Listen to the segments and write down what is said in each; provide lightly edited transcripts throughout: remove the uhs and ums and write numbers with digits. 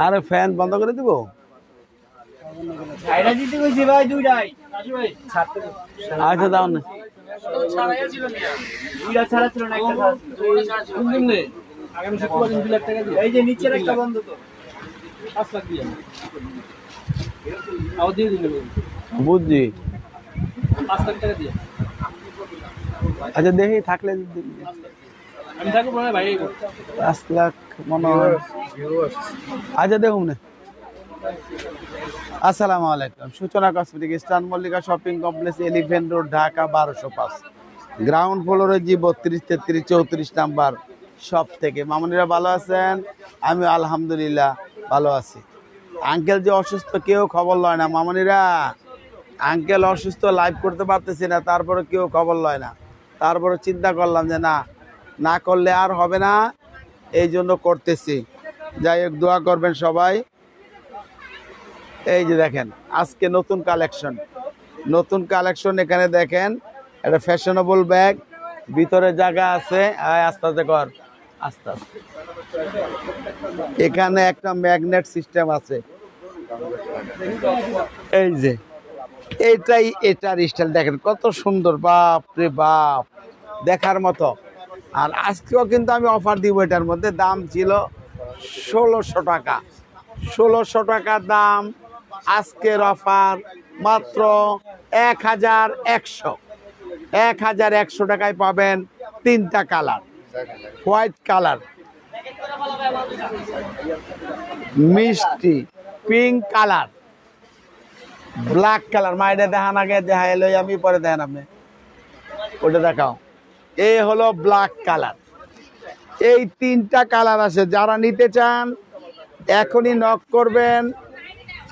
আরে ফ্যান বন্ধ করে দিব আচ্ছা দাও না বুঝছি আচ্ছা দেখি থাকলে 5 লাখ মনে হয় আচ্ছা দেখুন না আসসালামু আলাইকুম সূচনা কসমেটিক স্টান Mallika shopping complex elephant road Dhaka 1205 ground ফ্লোরে জি 32 33 34 নাম্বার শপ থেকে মামুনিরা ভালো আছেন আমি আলহামদুলিল্লাহ ভালো আছি আঙ্কেল যে অসুস্থ কেউ খবর লয় না মামুনিরা আঙ্কেল অসুস্থ লাইভ করতে পারতেছি না তারপরে কেউ খবর লয় না তারপরে চিন্তা করলাম যে না করলে আর হবে না এই জন্য করতেছি যাই হোক দোয়া করবেন সবাই এই যে দেখেন আজকে নতুন কালেকশন এখানে দেখেন একটা ফ্যাশনেবল ব্যাগ ভিতরে জায়গা আছে আস্তে আস্তে কর আস্তে আস্তে এখানে একটা ম্যাগনেট সিস্টেম আছে এই যে এটার স্টাইল দেখেন কত সুন্দর বাপ রে বাপ দেখার মতো আর আজকেও কিন্তু আমি অফার দিব এটার মধ্যে দাম ছিল 1600 টাকা দাম আজকের অফার মাত্র 1100 টাকায় পাবেন 3টা কালার হোয়াইট কালার মিষ্টি pink colour black colour my day দেখান আগে দেখা এলো আমি পরে দেখেন আপনি ওটা দেখাও এই হলো ব্ল্যাক কালার এই 3টা কালার আছে যারা নিতে চান এখনই নক করবেন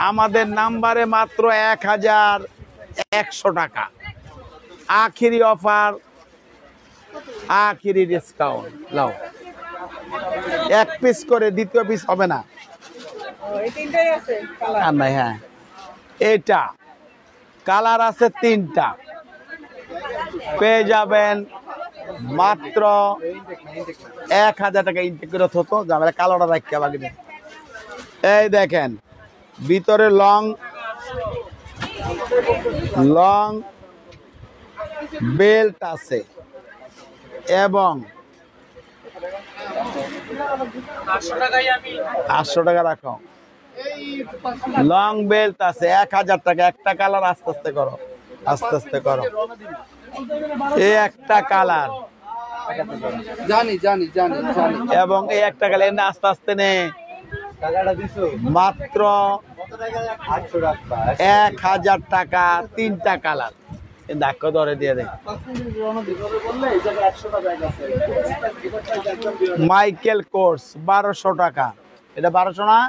আমাদের নাম্বারে মাত্র 1100 টাকা আখিরি অফার আখিরি ডিসকাউন্ট নাও এক পিস করে দ্বিতীয় পিস হবে না আর নাই হ্যাঁ এটা কালার আছে 3টা পেয়ে যাবেন মাত্র 1000 টাকা ইনটেক করে হতো যাবে কালোটা রাখতে বাকি এই দেখেন ভিতরে লং বেল্ট আছে এবং 800 টাকা রাখো লং বেল্ট আছে 1000 টাকা একটা কালার আস্তে আস্তে করো এই একটা কালার জানি এবং এই একটা কালার আস্তে আস্তে নে মাত্র 1000 টাকা 3টা কালার দেখো ধরে দিয়ে দে মাইকেল কোর্স 1200 টাকা এটা 1200 না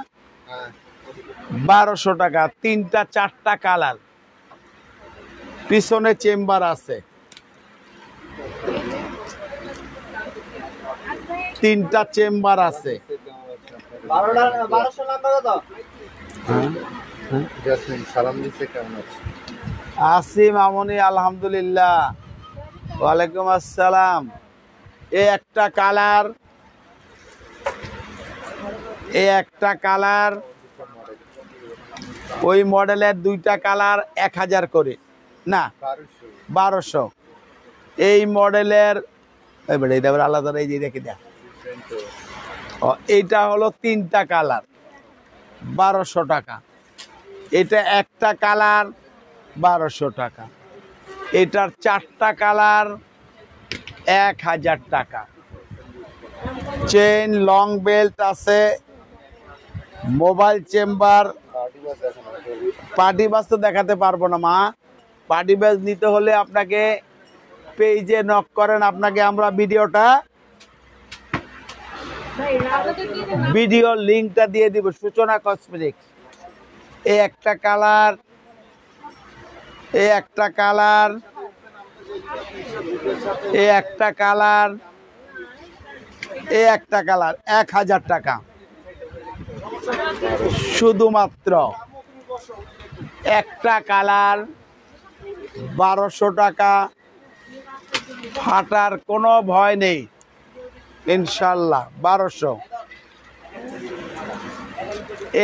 1200 টাকা 3টা 4টা কালার পিছনে চেম্বার আছে 3টা চেম্বার আছে আসি মামুনি আলহামদুলিল্লাহ ওয়ালাইকুম আসসালাম এই একটা কালার ওই মডেলের 2টা কালার 1000 করে না 1200 এই মডেলের আলাদা এই যে দেখে দেখ এইটা হলো 3টা কালার 1200 টাকা এটা একটা কালার 1200 টাকা এটার 4টা কালার 1000 টাকা চেইন লং বেল্ট আছে মোবাইল চেম্বার পার্টি বাস তো দেখাতে পারবো না মা পার্টি বাস নিতে হলে আপনাকে পেজে নক করেন আপনাকে আমরা ভিডিও লিংকটা দিয়ে দিব সূচনা কসমেটিক্স এই একটা কালার এই একটা কালার, এই একটা কালার 1000 টাকা, শুধুমাত্র একটা কালার 1200 টাকা। ফাটার কোনো ভয় নেই ইনশাল্লাহ, 1200।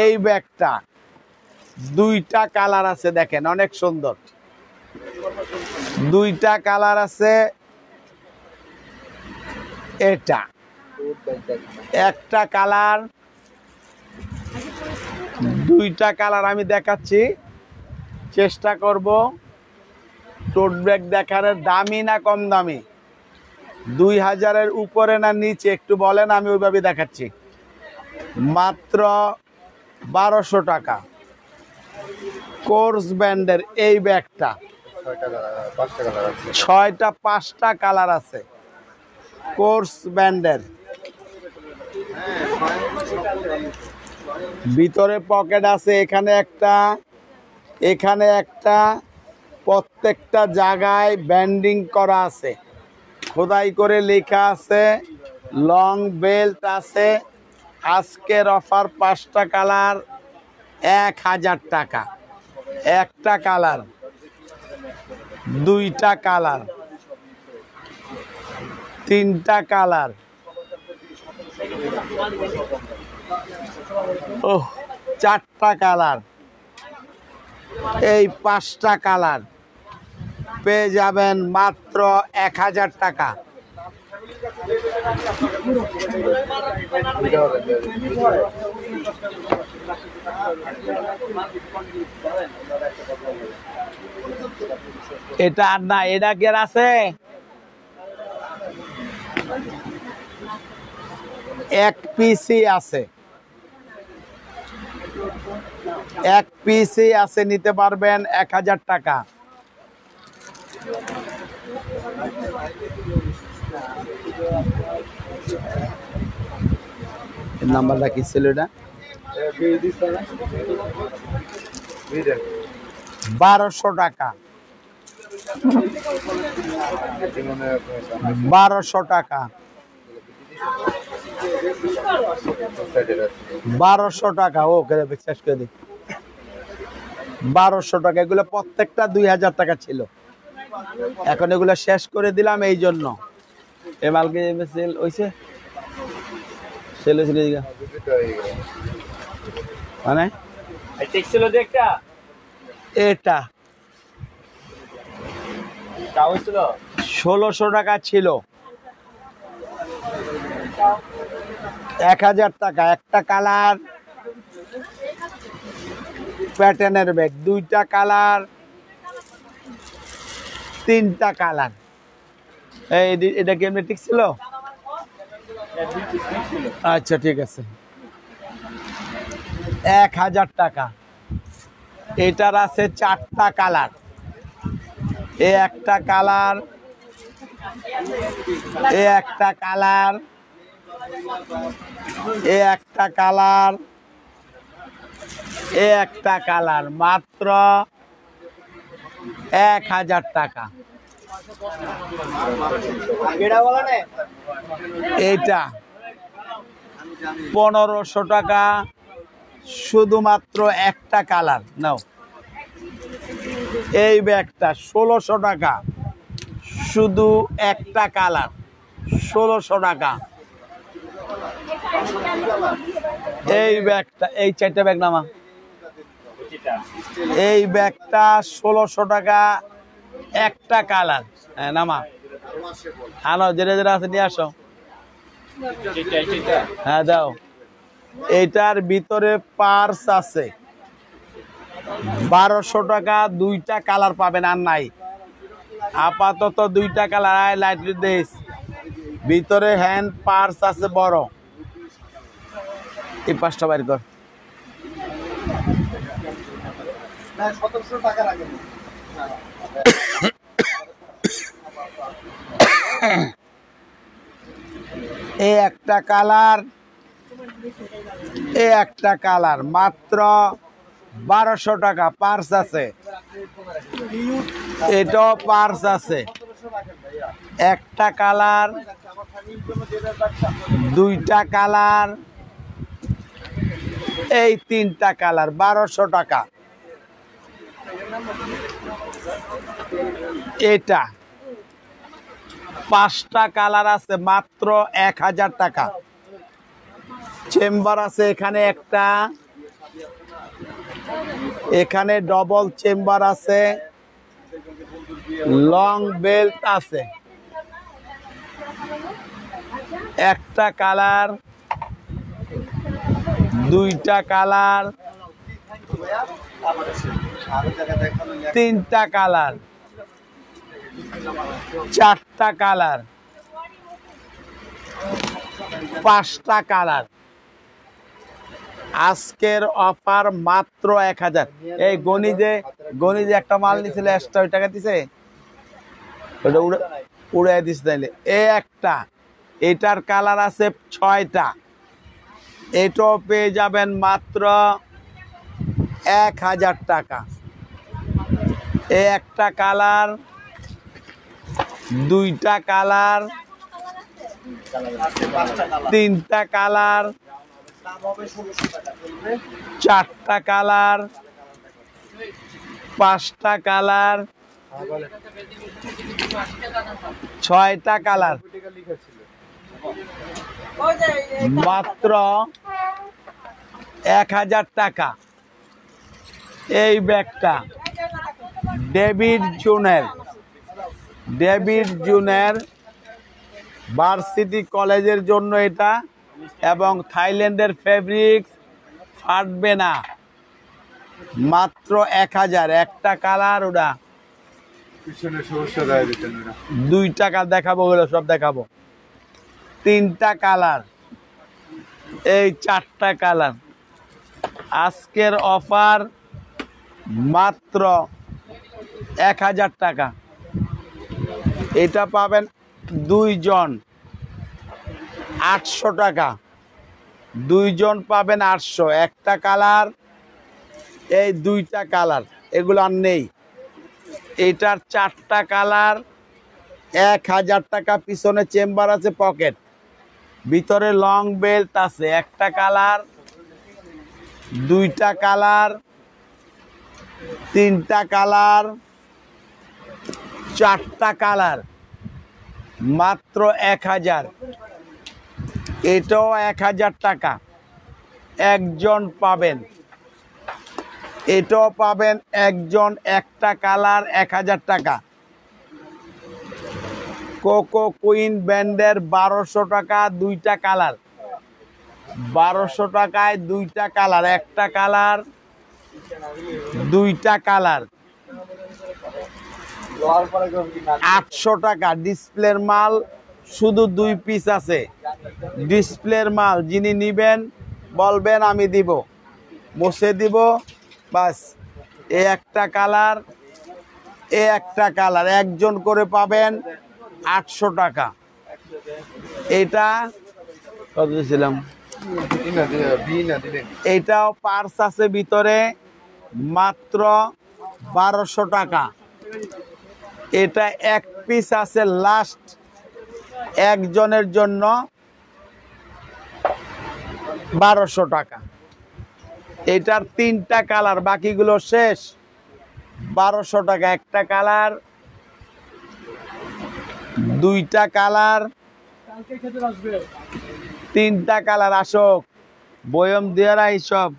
এই ব্যাগটা দুইটা কালার আছে, দেখেন অনেক সুন্দর, দুইটা কালার আছে। এটা একটা কালার, দুইটা কালার আমি দেখাচ্ছি, চেষ্টা করব। টোট ব্যাগ দেখানোর দামি না কম দামি, 2000-এর উপরে না নিচে একটু বলেন, আমি ওইভাবে দেখাচ্ছি। মাত্র 1200 টাকা কোর্স ব্যান্ডের এই ব্যাগটা, 6টা 5টা কালার আছে কোর্স ব্যান্ডের। ভিতরে পকেট আছে, এখানে একটা, এখানে একটা, প্রত্যেকটা জায়গায় ব্যান্ডিং করা আছে, খোদাই করে লেখা আছে, লং বেল্ট আছে। আজকের অফার 5টা কালার 1000 টাকা, একটা কালার, দুইটা কালার, তিনটা কালার, ও 4টা কালার, এই 5টা কালার পেয়ে যাবেন মাত্র 1000 টাকা। এটা আর না, এটা কি আছে? এক পিসই আছে, এক পিসই আছে, নিতে পারবেন 1000 টাকা। নাম্বারটা কি ছিল এটা? 1200 টাকা, 1200 টাকা, 1200 টাকা। ওকে শেষ করে দিই, 1200 টাকা। এগুলো প্রত্যেকটা 2000 টাকা ছিল, এখন এগুলো শেষ করে দিলাম এই জন্য। এ মালকে সেল হইছে, সেল হয়েছিল মানে এটা 1600 টাকা ছিল, 1000 টাকা। একটা কালার প্যাটার্নের ব্যাগ, দুইটা কালার, তিনটা কালার। এটা কি এমনি ঠিক ছিল? আচ্ছা ঠিক আছে, 1000 টাকা। এটার আছে 4টা কালার, এ একটা কালার, এ একটা কালার, এ একটা কালার, এ একটা কালার, মাত্র 1000 টাকা। এইটা 1500 টাকা, শুধুমাত্র একটা কালার নাও। এই ব্যাগটা 1600 টাকা, শুধু একটা কালার, 1600 টাকা। এই ব্যাগটা, এই 4টা ব্যাগ নামা, এই ব্যাগটা 1600 টাকা, একটা কালার। হ্যাঁ নামা, আনো, যেটা যেটা আছে নিয়ে আসো। হ্যাঁ দাও। এইটার ভিতরে পার্স আছে, 1200 টাকা, দুইটা কালার পাবেন, আর নাই আপাতত দুইটা কালার। লাইট দিস, ভিতরে হ্যান্ড পার্স আছে বড়। এই 5টা বাইর কর। এই একটা কালার, এই একটা কালার, মাত্র 1200 টাকা। পার্স আছে, এটাও পার্স আছে, একটা কালার, দুইটা কালার, এই তিনটা কালার 1200 টাকা। এটা 5টা কালার আছে মাত্র 1000 টাকা। চেম্বার আছে এখানে একটা, এখানে ডবল চেম্বার আছে, লং বেল্ট আছে। একটা কালার, দুইটা কালার, তিনটা কালার, চারটা কালার, 5টা কালার। আজকের অফার মাত্র 1000। এই গণি যে একটা মাল নিছিল এক্সট্রা, ওই টাকা দিছে, ওটা উড়াই দিছে। তাইলে এই একটা, এটার কালার আছে 6টা, এটাও পেয়ে যাবেন মাত্র 1000 টাকা। এই একটা কালার, দুইটা কালার, তিনটা কালার, চারটা কালার, 5টা কালার, 6টা কালার, মাত্র 1000 টাকা। এই ব্যাগটা ডেভিড জুনের ভার্সিটি কলেজের জন্য এটা, এবং থাইল্যান্ডের ফেব্রিক্স, ফাটবে না, মাত্র 1000। একটা কালার, ওটা 2 টাকা দেখাবো, ওগুলো সব দেখাবো। তিনটা কালার, এই 4টা কালার। আজকের অফার মাত্র 1000 টাকা। এটা পাবেন 2 জন 800 টাকা, 2 জন পাবেন 800। একটা কালার, এই 2টা কালার, এগুলো আর নেই। এটার 4টা কালার, 1000 টাকা। পিছনে চেম্বার আছে, পকেট, ভিতরে লং বেল্ট আছে। একটা কালার, 2টা কালার, 3টা কালার, 4টা কালার, মাত্র 1000। এটাও 1000 টাকা, একজন পাবেন। এটাও পাবেন একজন। একটা কালার 1000 টাকা। কোকো কুইন ব্র্যান্ডের 1200 টাকা, 2টা কালার, 1200 টাকায় 2টা কালার। একটা কালার, 2টা কালার, 800 টাকা। ডিসপ্লের মাল, শুধু 2 পিস আছে ডিসপ্লের মাল। যিনি নিবেন বলবেন, আমি দিব, মুছে দিব, বাস। এ একটা কালার, এ একটা কালার, একজন করে পাবেন 800 টাকা। এটা কত দিয়েছিলাম? এটাও পার্স আছে ভিতরে, মাত্র 1200 টাকা। এটা 1 পিস আছে লাস্ট, একজনের জন্য 1200 টাকা। এটার 3টা কালার, বাকিগুলো শেষ। 1200 টাকা। একটা কালার, 2টা কালার, 3টা কালার। আসক বয়ম দেওয়ারা এইসব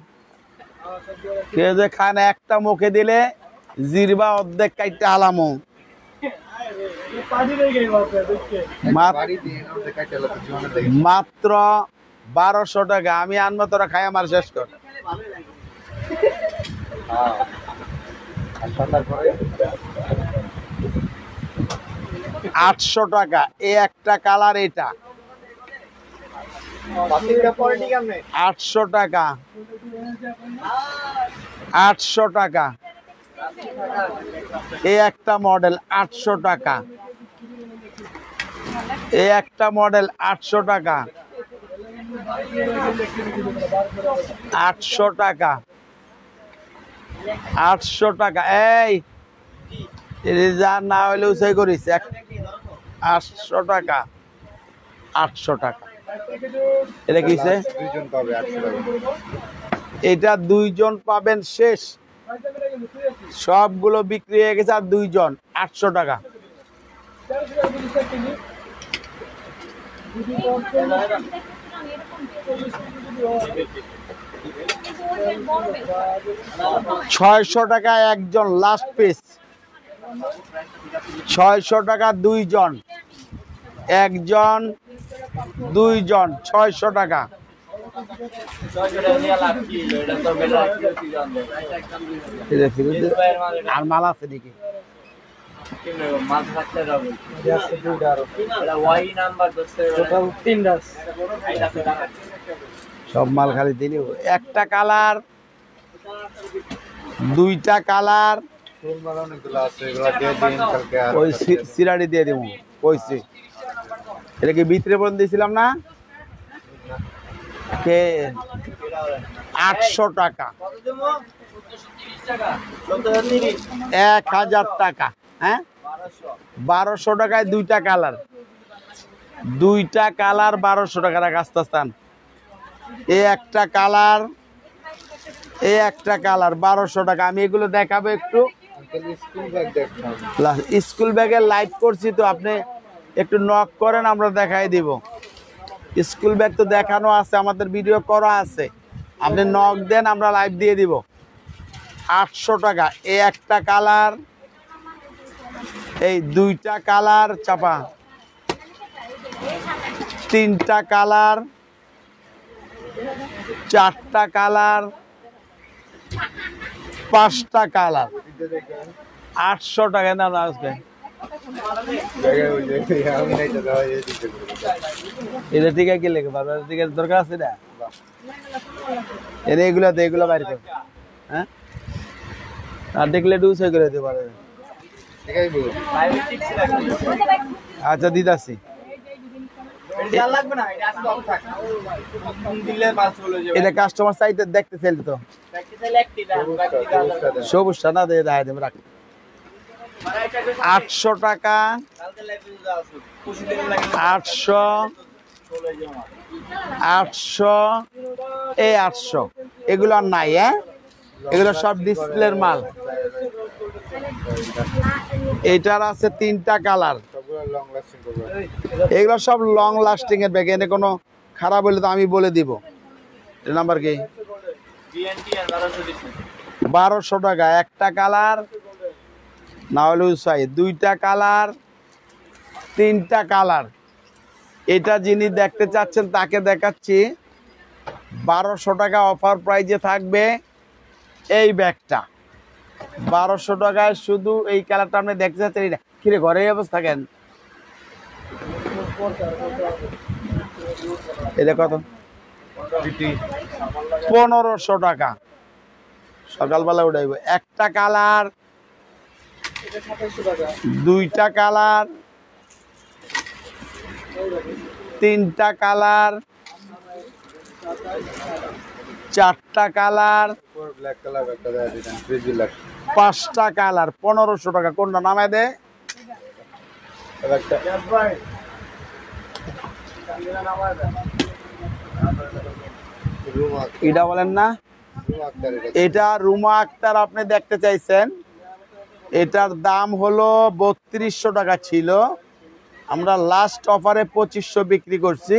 কেউ যে খান, একটা মুখে দিলে জিরবা অর্ধেক কাইটে আলামো। মাত্র 1200 টাকা। আমি আনবো, তোরা খাই আমার শেষ কর। 800 টাকা। এই একটা কালার, এটা 800 টাকা। 800 টাকা। এই একটা মডেল 800 টাকা। এই একটা মডেল 800 টাকা। 800 টাকা। 800 টাকা। এই রিজার্ভ না হলে উসাই করিস। 800 টাকা, 800 টাকা। এটা কিসে? এটা 2 জন পাবেন শেষ, সবগুলো বিক্রি হয়ে গেছে। আর 2 জন 800 টাকা। ছয়শো টাকা একজন, লাস্ট পিস 600 টাকা 2 জন, একজন 2 জন 600 টাকা। আর মাল আছে নাকি? সব মাল খালি দিলি। একটা কালার, 2টা কালার, ওই সিরাড়ি দিয়ে দিব কইছি। এটা কি ভিতরে বন্ধ দিয়েছিলাম না? 800 টাকা, 1000 টাকা। হ্যাঁ, 1200 টাকায় 2টা কালার, 2টা কালার 1200 টাকা। রাস্তা স্থান এই একটা কালার, এই একটা কালার 1200 টাকা। আমি এগুলো দেখাবো একটু। স্কুল ব্যাগের লাইভ করছি তো, আপনি একটু নক করেন, আমরা দেখাই দিব। স্কুল ব্যাগ তো দেখানো আছে, আমাদের ভিডিও করা আছে। আপনি নক দেন, আমরা লাইভ দিয়ে দিব। 800 টাকা এই একটা কালার, এই 2টা কালার চাপা, 3টা কালার, 4টা কালার, 5টা কালার। 800 টাকা না না আজকে এটা ঠিক আছে। কি লেগে পারবে? ঠিক আছে, দরকার আছে না এগুলো বাইর কর। হ্যাঁ, আর দেখলে ডুস হয়ে করে দিতে পারে। আচ্ছা দিদাসি, এটা কাস্টমার চাইতে দেখতে চাইলে তো সবুজটা না দিয়ে দেখা দেবে। রাখ 800 টাকা, 800, 800, এই 800। এগুলো আর নাই। হ্যাঁ, এগুলো সব ডিসপ্লের মাল। এটার আছে 3টা কালার, এগুলো সব লং লাস্টিং এর ব্যাগ। এনে কোনো খারাপ হলে তো আমি বলে দিব। এর নাম্বার কি? 1200 টাকা একটা কালার, না হলে 2টা কালার, 3টা কালার। এটা যিনি দেখতে চাচ্ছেন তাকে দেখাচ্ছি। 1200 টাকা অফার প্রাইজে থাকবে এই ব্যাগটা। 1200 টাকায় শুধু এই কালারটা আপনি দেখতে চাচ্ছেন। এটা কিরে ঘরে অবস্থা কেন? এটা কত? 1500 টাকা। সকালবেলা উঠাইব। একটা কালার, 2টা কালার, 3টা কালার, 4টা কালার, 5টা কালার। 1500 টাকা। কোনটা নামায় দে? এটা বলেন না, এটা রুমা আক্তার আপনি দেখতে চাইছেন। এটার দাম হলো 3200 টাকা ছিল, আমরা লাস্ট অফারে 2500 বিক্রি করছি।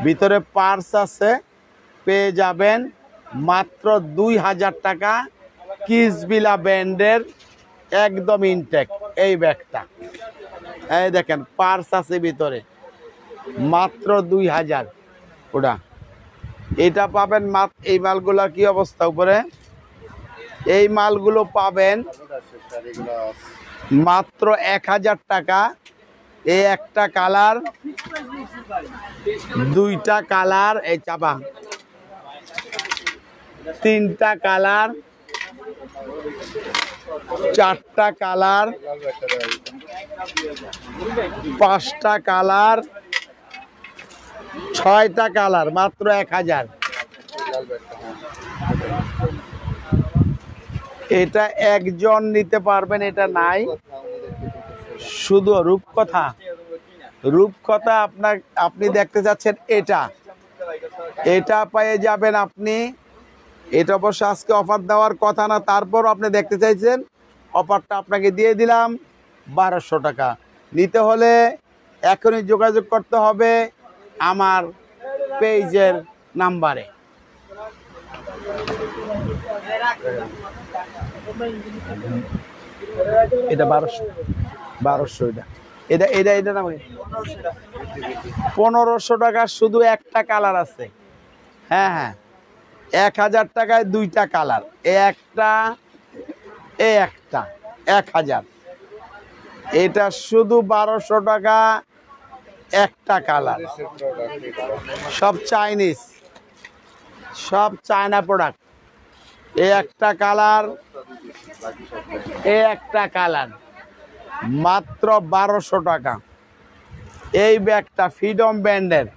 ভিতরে পার্স আছে, পেয়ে যাবেন মাত্র 2000 টাকা। কিসবিলা ব্র্যান্ডের একদম ইনটেক এই ব্যাগটা। এই দেখেন পার্স আছে ভিতরে, মাত্র 2000। ওটা এটা পাবেন মাত্র। এই মালগুলোর কি অবস্থা উপরে? এই মালগুলো পাবেন মাত্র 1000 টাকা। এই একটা কালার, 2টা কালার, এই চাপা, 3টা কালার, 4টা কালার, 5টা কালার, 6টা কালার, মাত্র 1000। এটা একজন নিতে পারবেন, এটা নাই। শুধু রূপকথা রূপকথা আপনি দেখতে যাচ্ছেন এটা, এটা পেয়ে যাবেন আপনি। এটা অবশ্য আজকে অফার দেওয়ার কথা না, তারপর আপনি দেখতে চাইছেন, অফারটা আপনাকে দিয়ে দিলাম 1200 টাকা। নিতে হলে এখনই যোগাযোগ করতে হবে আমার পেজের নাম্বারে। এটা 1200 এটা এটা এটা না 1500 টাকা শুধু একটা কালার আছে। হ্যাঁ হ্যাঁ, 1000 টাকায় দুইটা কালার, একটা 1000। এটা শুধু 1200 টাকা একটা কালার। সব চাইনিজ, সব চায়না প্রোডাক্ট। একটা কালার, একটা কালার মাত্র 1200 টাকা। এই ব্যাগটা ফ্রিডম ব্র্যান্ডের,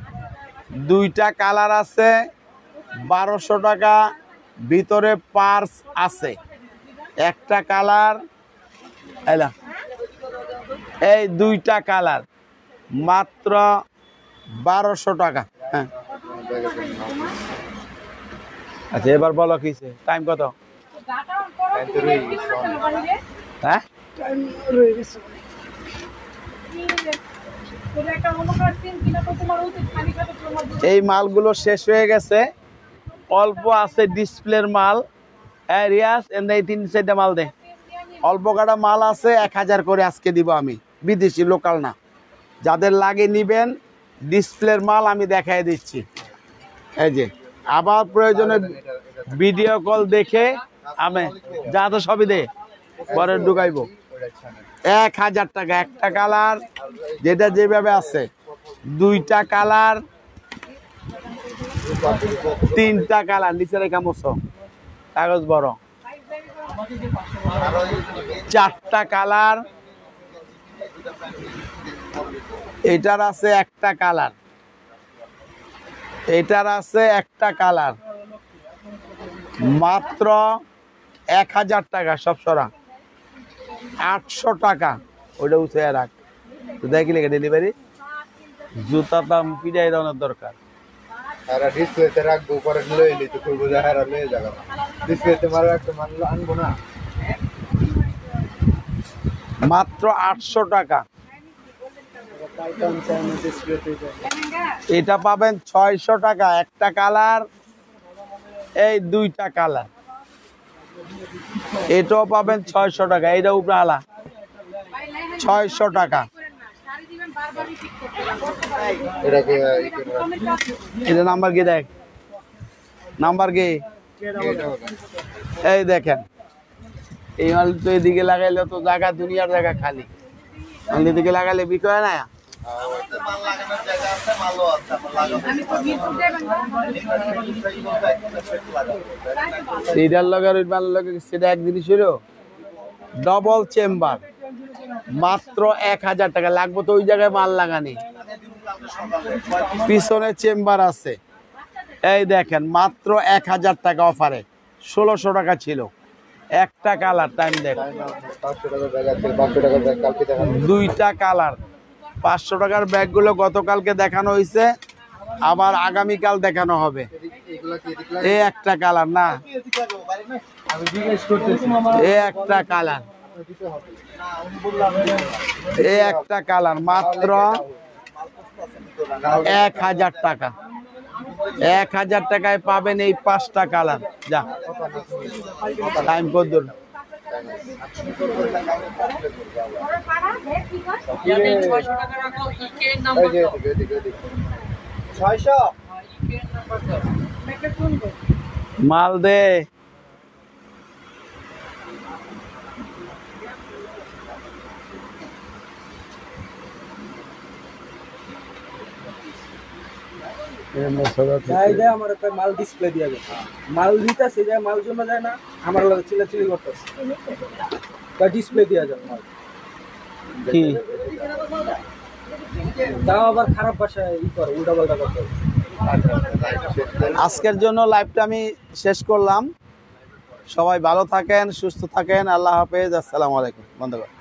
দুইটা কালার আছে, 1200 টাকা। ভিতরে পার্স আছে, একটা কালার, এই দুইটা কালার মাত্র 1200 টাকা। হ্যাঁ আচ্ছা, এবার বলো কিসে টাইম কত? হ্যাঁ এই মালগুলো শেষ হয়ে গেছে, অল্প আছে ডিসপ্লের মাল। হ্যাঁ রিয়াজ, এই 3-4টা মাল দে, অল্প কাটা মাল আছে। 1000 করে আজকে দিব আমি, বিদেশি, লোকাল না। যাদের লাগে নিবেন, ডিসপ্লের মাল আমি দেখাই দিচ্ছি। এই যে, আবার প্রয়োজনে ভিডিও কল দেখে আমি যা তো সবই দে পরে ঢুকাইবো। 1000 টাকা একটা কালার, যেটা যেভাবে আছে, দুইটা কালার, তিনটা কালার, নিচে রেখা মশো কাগজ বড়, চারটা কালার। এটার আছে একটা কালার, এটার আছে একটা কালার, মাত্র 1000 টাকা। সব সরা 800 টাকা। ওইটা উঠে রাখ, তো দেখি লেগে ডেলিভারি জুতা দাম পিড়াই দেওয়ার দরকার। ডিসপ্লেতে রাখবো, পরে লয়ে নিতে করবো, যাহারা লয়ে যাবে ডিসপ্লেতে মারা রাখতে মানলো আনবো না। মাত্র 800 টাকা। এটা পাবেন 600 টাকা একটা কালার, এই দুইটা কালার। এটাও পাবেন 600 টাকা, এইটা উপরে আলা 600 টাকা। এটা নাম্বার কি দেখ, নাম্বার কি, এই দেখেন। এই মাল তো এদিকে লাগাইলে তো জায়গা, দুনিয়ার জায়গা খালি, এদিকে লাগাইলে বিক্রি হয় না। এটার লগে ওই মাল লগে সেটা এক জিনিস হলো, ডবল চেম্বার, মাত্র 1000 টাকা। লাগবে তো ওই জায়গায় মাল লাগানি, পিছনে চেম্বার আছে। এই দেখেন, মাত্র 1000 টাকা অফারে। 1600 টাকা ছিল একটা কালার। টাইম দেখ, দুইটা কালার। 500 টাকার ব্যাগগুলো গতকালকে দেখানো হয়েছে, আবার আগামীকাল দেখানো হবে। এই একটা কালার না, এই একটা কালার, এই একটা কালার মাত্র 1000 টাকা। 1000 টাকায় পাবেন এই 5টা কালার। যা টাইম কত দূর? মাল দে। মাল ডিসপ্লে দিয়া যায়, মাল দিতেছে যে মাল জমা যায় না, আমার লগে চিল্লাচিল্লি করতেছে, ডিসপ্লে দিয়া যায় মাল কি তাও আবার খারাপ ভাষায় ই করে, উল্টা পাল্টা করতে। আজকের জন্য লাইভটা আমি শেষ করলাম। সবাই ভালো থাকেন, সুস্থ থাকেন। আল্লাহ হাফেজ, আসসালামু আলাইকুম। বন্ধ কর।